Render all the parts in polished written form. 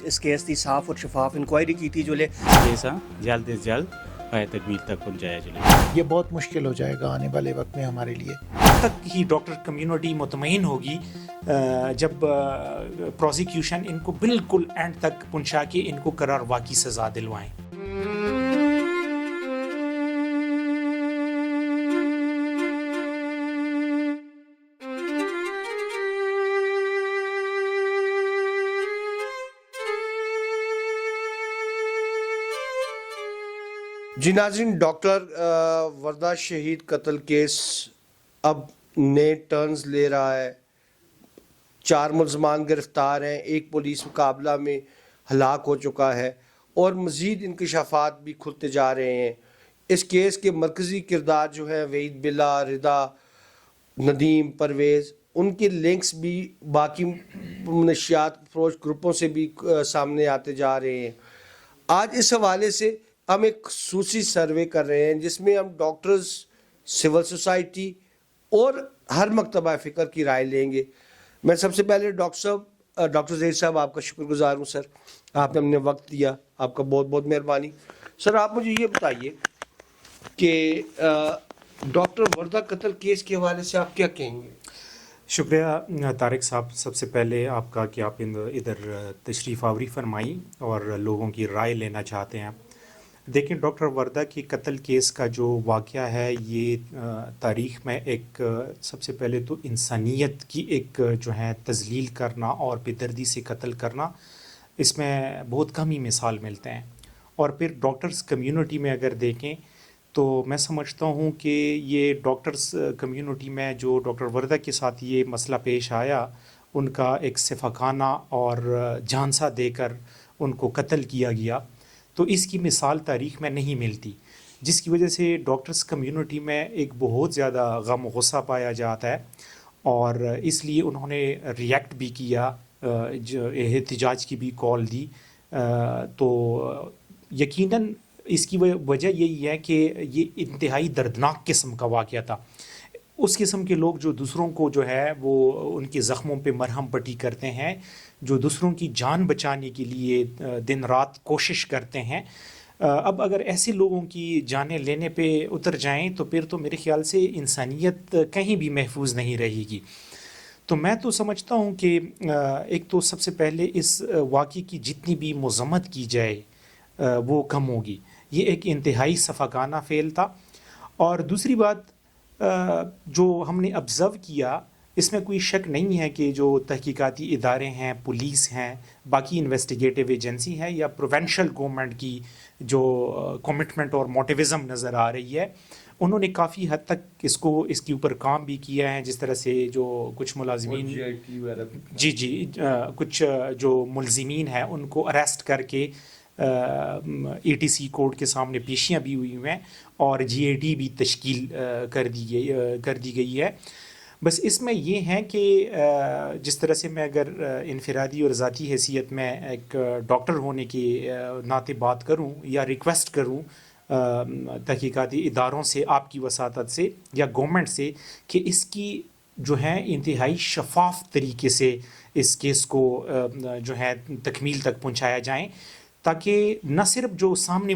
اس case کی صاف اور شفاف انکوائری کی تھی جو لے جیسا جلد از جلد تکمیل تک پہنچایا جائے. یہ بہت مشکل ہو جائے گا آنے والے وقت میں ہمارے لیے. تک ہی ڈاکٹر کمیونٹی مطمئن ہوگی جب پروزیکیوشن ان کو بالکل اینڈ تک پہنچا کے ان کو قرار واقعی سزا دلوائیں. جی ناظرین، ڈاکٹر وردہ شہید قتل کیس اب نئے ٹرنز لے رہا ہے. 4 ملزمان گرفتار ہیں، ایک پولیس مقابلہ میں ہلاک ہو چکا ہے اور مزید انکشافات بھی کھلتے جا رہے ہیں. اس کیس کے مرکزی کردار جو ہیں وحید بلا، رضا، ندیم، پرویز، ان کے لنکس بھی باقی منشیات فروش گروپوں سے بھی سامنے آتے جا رہے ہیں. آج اس حوالے سے ہم ایک خصوصی سروے کر رہے ہیں جس میں ہم ڈاکٹرز، سول سوسائٹی اور ہر مکتبہ فکر کی رائے لیں گے. میں سب سے پہلے ڈاکٹر زہیر صاحب آپ کا شکر گزار ہوں. سر، آپ نے ہم نے وقت دیا، آپ کا بہت بہت مہربانی. سر، آپ مجھے یہ بتائیے کہ ڈاکٹر وردہ قتل کیس کے حوالے سے آپ کیا کہیں گے؟ شکریہ طارق صاحب. سب سے پہلے آپ کا کہ آپ ادھر تشریف آوری فرمائی اور لوگوں کی رائے لینا چاہتے ہیں. دیکھیں، ڈاکٹر وردہ کی قتل کیس کا جو واقعہ ہے یہ تاریخ میں ایک سب سے پہلے تو انسانیت کی ایک جو ہے تذلیل کرنا اور بے دردی سے قتل کرنا، اس میں بہت کم ہی مثال ملتے ہیں. اور پھر ڈاکٹرز کمیونٹی میں اگر دیکھیں تو میں سمجھتا ہوں کہ یہ ڈاکٹرز کمیونٹی میں جو ڈاکٹر وردہ کے ساتھ یہ مسئلہ پیش آیا، ان کا ایک صفاقانہ اور جھانسا دے کر ان کو قتل کیا گیا، تو اس کی مثال تاریخ میں نہیں ملتی، جس کی وجہ سے ڈاکٹرز کمیونٹی میں ایک بہت زیادہ غم و غصہ پایا جاتا ہے. اور اس لیے انہوں نے ریئیکٹ بھی کیا، احتجاج کی بھی کال دی. تو یقیناً اس کی وجہ یہی ہے کہ یہ انتہائی دردناک قسم کا واقعہ تھا. اس قسم کے لوگ جو دوسروں کو جو ہے وہ ان کے زخموں پہ مرہم پٹی کرتے ہیں، جو دوسروں کی جان بچانے کے لیے دن رات کوشش کرتے ہیں، اب اگر ایسے لوگوں کی جانیں لینے پہ اتر جائیں تو پھر تو میرے خیال سے انسانیت کہیں بھی محفوظ نہیں رہے گی. تو میں تو سمجھتا ہوں کہ ایک تو سب سے پہلے اس واقعے کی جتنی بھی مذمت کی جائے وہ کم ہوگی. یہ ایک انتہائی صفاقانہ فعل تھا. اور دوسری بات جو ہم نے آبزرو کیا، اس میں کوئی شک نہیں ہے کہ جو تحقیقاتی ادارے ہیں، پولیس ہیں، باقی انویسٹیگیٹو ایجنسی ہے یا پروونشل گورنمنٹ کی جو کمٹمنٹ اور موٹیوزم نظر آ رہی ہے، انہوں نے کافی حد تک اس کے اوپر کام بھی کیا ہے. جس طرح سے جو کچھ ملازمین کچھ جو ملزمین ہیں ان کو اریسٹ کر کے ETC کورٹ کے سامنے پیشیاں بھی ہوئی ہیں اور GAT بھی تشکیل کر دی گئی ہے. بس اس میں یہ ہے کہ جس طرح سے میں اگر انفرادی اور ذاتی حیثیت میں ایک ڈاکٹر ہونے کے ناطے بات کروں یا ریکویسٹ کروں تحقیقاتی اداروں سے، آپ کی وساطت سے یا گورنمنٹ سے، کہ اس کی جو ہے انتہائی شفاف طریقے سے اس کیس کو جو ہے تکمیل تک پہنچایا جائیں، تاکہ نہ صرف جو سامنے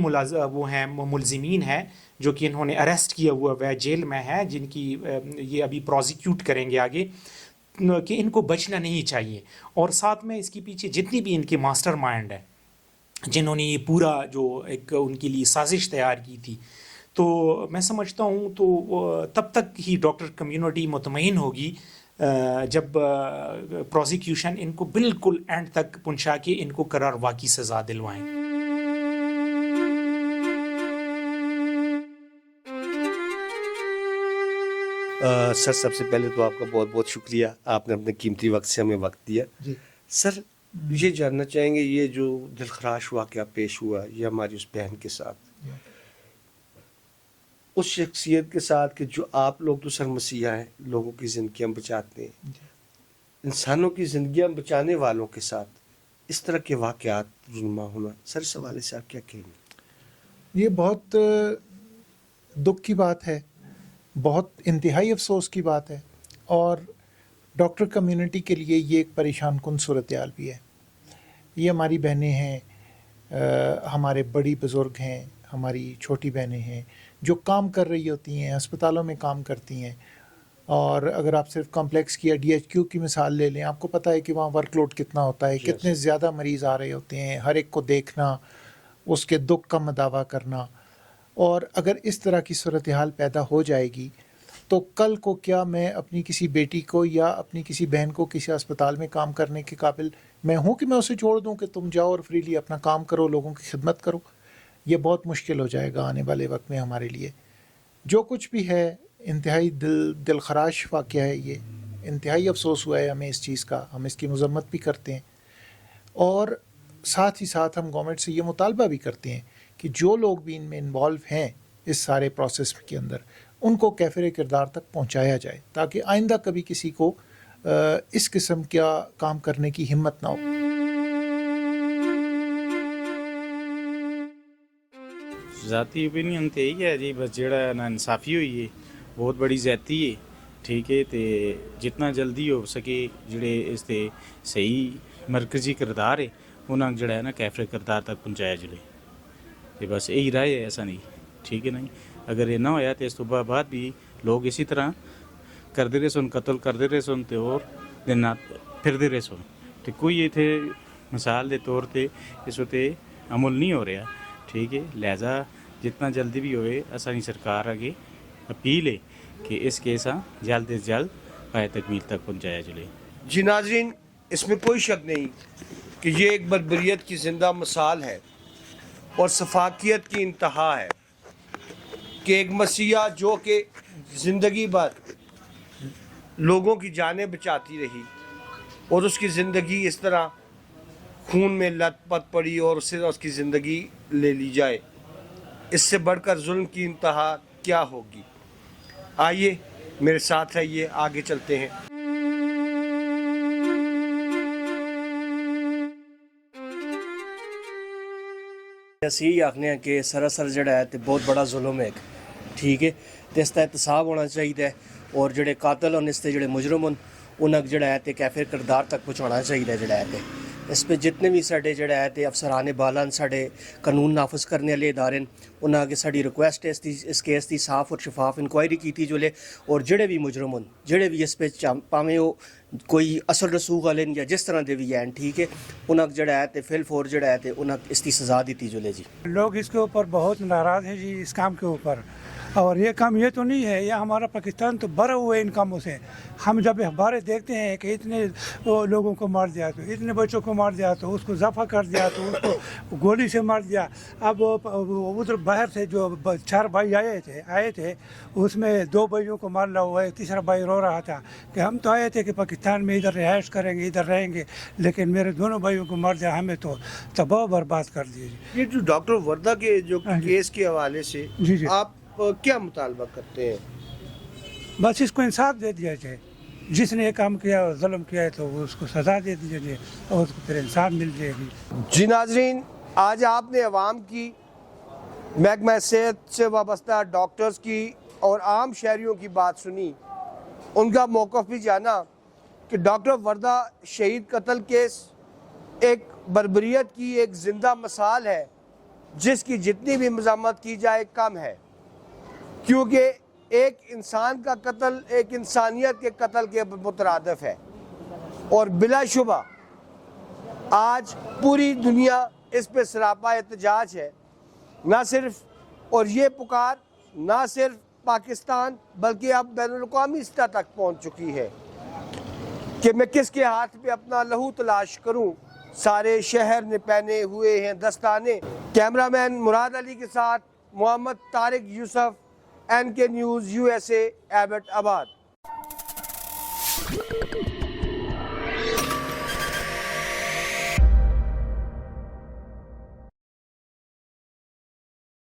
وہ ہیں ملزمین ہیں جو کہ انہوں نے اریسٹ کیا ہوا وہ جیل میں ہے، جن کی یہ ابھی پروزیکیوٹ کریں گے آگے، کہ ان کو بچنا نہیں چاہیے. اور ساتھ میں اس کے پیچھے جتنی بھی ان کے ماسٹر مائنڈ ہیں جنہوں نے یہ پورا جو ایک ان کے لیے سازش تیار کی تھی، تو میں سمجھتا ہوں تو تب تک ہی ڈاکٹر کمیونٹی مطمئن ہوگی جب پروزیکیوشن ان کو بالکل اینڈ تک پہنچا کے ان کو قرار واقعی سزا دلوائیں. سر، سب سے پہلے تو آپ کا بہت بہت شکریہ، آپ نے اپنے قیمتی وقت سے ہمیں وقت دیا. جی سر، یہ جاننا چاہیں گے یہ جو دلخراش واقعہ پیش ہوا یہ ہماری اس بہن کے ساتھ، اس شخصیت کے ساتھ کہ جو آپ لوگ تو سر مسیحا ہیں، لوگوں کی زندگیاں بچاتے ہیں، انسانوں کی زندگیاں بچانے والوں کے ساتھ اس طرح کے واقعات رونما ہونا، سر اس حوالے سے آپ کیا کہیں گے؟ یہ بہت دکھ کی بات ہے، بہت انتہائی افسوس کی بات ہے، اور ڈاکٹر کمیونٹی کے لیے یہ ایک پریشان کن صورتحال بھی ہے. یہ ہماری بہنیں ہیں, ہمارے بڑی بزرگ ہیں, ہماری چھوٹی بہنیں ہیں جو کام کر رہی ہوتی ہیں, ہسپتالوں میں کام کرتی ہیں. اور اگر آپ صرف کمپلیکس کی یا ڈی ایچ کیو کی مثال لے لیں, آپ کو پتہ ہے کہ وہاں ورک لوڈ کتنا ہوتا ہے, کتنے زیادہ مریض آ رہے ہوتے ہیں, ہر ایک کو دیکھنا, اس کے دکھ کا مداوع کرنا. اور اگر اس طرح کی صورتحال پیدا ہو جائے گی تو کل کو کیا میں اپنی کسی بیٹی کو یا اپنی کسی بہن کو کسی اسپتال میں کام کرنے کے قابل میں ہوں کہ میں اسے چھوڑ دوں کہ تم جاؤ اور فریلی اپنا کام کرو, لوگوں کی خدمت کرو؟ یہ بہت مشکل ہو جائے گا آنے والے وقت میں ہمارے لیے. جو کچھ بھی ہے انتہائی دل خراش واقعہ ہے, یہ انتہائی افسوس ہوا ہے ہمیں اس چیز کا, ہم اس کی مذمت بھی کرتے ہیں. اور ساتھ ہی ساتھ ہم گورنمنٹ سے یہ مطالبہ بھی کرتے ہیں کہ جو لوگ بھی ان میں انوالو ہیں اس سارے پروسیس کے اندر, ان کو کیفر کردار تک پہنچایا جائے تاکہ آئندہ کبھی کسی کو اس قسم کا کام کرنے کی ہمت نہ ہو. ذاتی اوپینین تو یہی ہے جی, بس جہاں نا انصافی ہوئی ہے بہت بڑی زیادتی ہے. ٹھیک ہے, تو جتنا جلدی ہو سکے جڑے اس تے صحیح مرکزی کردار ہے انہاں جڑا ہے نا کیفر کردار تک پہنچایا جلے. تو بس یہی رائے ہے, ایسا نہیں. ٹھیک ہے نہیں, اگر یہ نہ ہویا تو اس تو بعد بھی لوگ اسی طرح کرتے رہے سن, قتل کرتے رہے سن تو اور دن رات پھرتے رہے سن. تو کوئی اتنے مثال دے طور تے اس وقت عمل نہیں ہو رہا. ٹھیک ہے, لہذا جتنا جلدی بھی ہوئے اسانی سرکار آگے اپیل ہے کہ اس کیسا جلد از جلد پائے تکمیل تک پہنچایا جلے. جی ناظرین, اس میں کوئی شک نہیں کہ یہ ایک بربریت کی زندہ مثال ہے اور سفاکیت کی انتہا ہے کہ ایک مسیحا جو کہ زندگی بھر لوگوں کی جانیں بچاتی رہی اور اس کی زندگی اس طرح خون میں لت پت پڑی اور اس کی زندگی لے لی جائے, اس سے بڑھ کر ظلم کی انتہا کیا ہوگی. آئیے میرے ساتھ رہیے, آگے چلتے ہیں. اسی یہی آخنے ہیں کہ سراسر جڑا ہے بہت بڑا ظلم ہے. ٹھیک ہے, تو اس کا احتساب ہونا چاہیے اور جڑے قاتل اور اس کے جڑے مجرم ہیں انہیں جڑا ہے کیفر کردار تک پہنچانا چاہیے. جڑا ہے اس پہ جتنے بھی ساڈے جڑا ہے افسران بالا ساڈے قانون نافذ کرنے والے ادارے انہاں اگے ساڈی ریکویسٹ ہے اس کیس کی صاف اور شفاف انکوائری کیتی جولے اور جڑے بھی مجرم ہیں جڑے بھی اس پہ پاویں وہ کوئی اصل رسوخ والے یا جس طرح دے بھی ہیں. ٹھیک ہے, انہاں جڑا ہے فل فور جڑا ہے انہاں اس کی سزا دیتی جولے. جی لوگ اس کے اوپر بہت ناراض ہیں جی اس کام کے اوپر, اور یہ کام یہ تو نہیں ہے, یہ ہمارا پاکستان تو بھرا ہوا ہے ان کاموں سے. ہم جب اخباریں دیکھتے ہیں کہ اتنے لوگوں کو مار دیا, تو اتنے بچوں کو مار دیا, تو اس کو ذبح کر دیا, تو اس کو گولی سے مار دیا. اب ادھر باہر سے جو 4 بھائی آئے تھے اس میں 2 بھائیوں کو مارنا ہوا ہے, تیسرا بھائی رو رہا تھا کہ ہم تو آئے تھے کہ پاکستان میں ادھر رہائش کریں گے, ادھر رہیں گے, لیکن میرے دونوں بھائیوں کو مار دیا, ہمیں تو تباہ برباد کر دیے. یہ جو ڈاکٹر وردہ کے جو کیس کے حوالے سے آپ کیا مطالبہ کرتے ہیں؟ بس اس کو انصاف دے دیا جائے, جس نے یہ کام کیا اور ظلم کیا ہے تو وہ اس کو سزا دے دی جائے اور اس کو پھر انصاف مل جائے گی. جی ناظرین, آج آپ نے عوام کی, محکمہ صحت سے وابستہ ڈاکٹرز کی اور عام شہریوں کی بات سنی, ان کا موقف بھی جانا کہ ڈاکٹر وردہ شہید قتل کیس ایک بربریت کی ایک زندہ مثال ہے جس کی جتنی بھی مذمت کی جائے کم ہے, کیونکہ ایک انسان کا قتل ایک انسانیت کے قتل کے مترادف ہے. اور بلا شبہ آج پوری دنیا اس پہ سراپا احتجاج ہے, نہ صرف, اور یہ پکار نہ صرف پاکستان بلکہ اب بین الاقوامی سطح تک پہنچ چکی ہے کہ میں کس کے ہاتھ پہ اپنا لہو تلاش کروں. سارے شہر نے پہنے ہوئے ہیں دستانے. کیمرامین مراد علی کے ساتھ محمد طارق یوسف, NK نیوز USA, ایبٹ آباد.